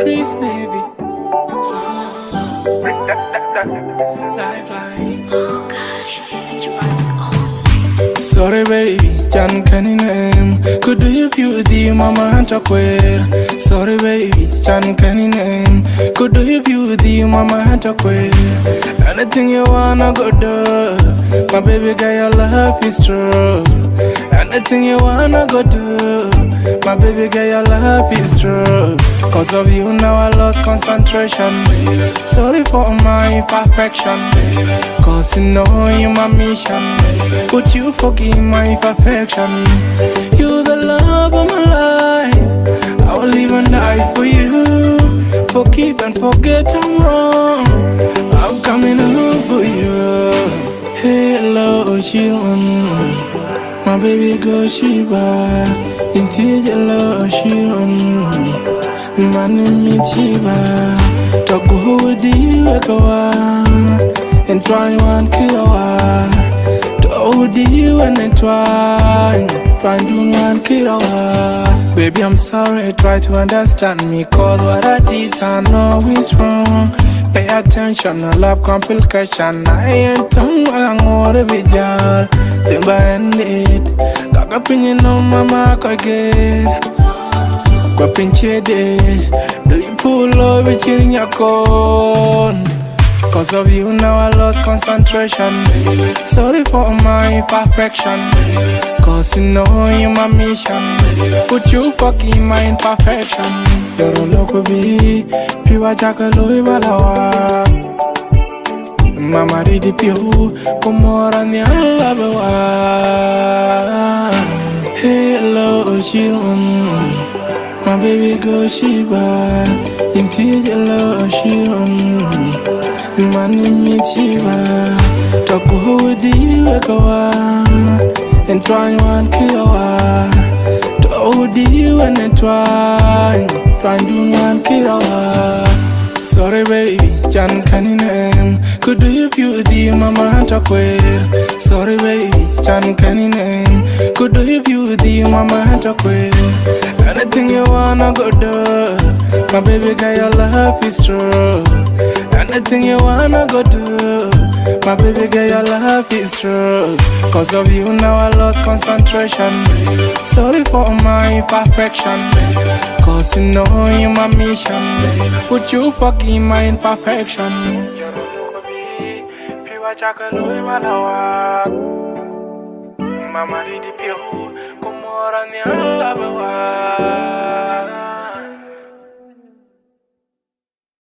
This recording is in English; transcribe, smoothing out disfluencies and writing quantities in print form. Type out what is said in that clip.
Chris Navy. Lifeline. Oh gosh, such vibes all. Sorry baby, Jan Kenny name. Could do you beauty, mama and queer. Sorry baby, Jan Kenny name. Could do you beauty, mama and queer. Anything you wanna go do, my baby girl, your love is true. Anything you wanna go do, my baby girl, your love is true. Cause of you now I lost concentration. Sorry for my imperfection. Cause you know you're my mission. But you forgive my imperfection. You the love of my life. I will even die for you. Forgive and forget I'm wrong. I'm coming home for you. Hello, Shion. My baby go Shiba. Inti jalo Shion. Mani mi Shiba. Togo hudi wekawa. And try one kilowa. Togo you and then try do one kilowa. Baby, I'm sorry, try to understand me. Cause what I did, I know is wrong. Pay attention, I love complication. I ain't tongue, I'm more of a jar. Think by end it. Got opinion on my mark again. Got pinche dead. Do you pull over in your cone? Cause of you now I lost concentration. Sorry for my imperfection. Cause you know you're my mission. Put you fucking my imperfection. You're a local bee. Piwa chakalo ibalawa. Mama ridi piu. Kumora ni alabewa. Hello Shion. My baby go Shiba. Inti jalo Shion. Mani mi Shiba. Togo hudi wekawa. And try one kilowa. Togo you and then try do one kilowa. Sorry baby, Jan Kenny name. Could do you beauty, mama and queer. Sorry baby, Jan Kenny name. Could do you beauty, mama and queer. Anything you wanna go do, my baby girl, your love is true. Anything you wanna go do, my baby girl, your love is true. Cause of you now I lost concentration. Sorry for my imperfection. Cause you know you're my mission. Put you fucking my imperfection. Mama ridi piu, kumora ni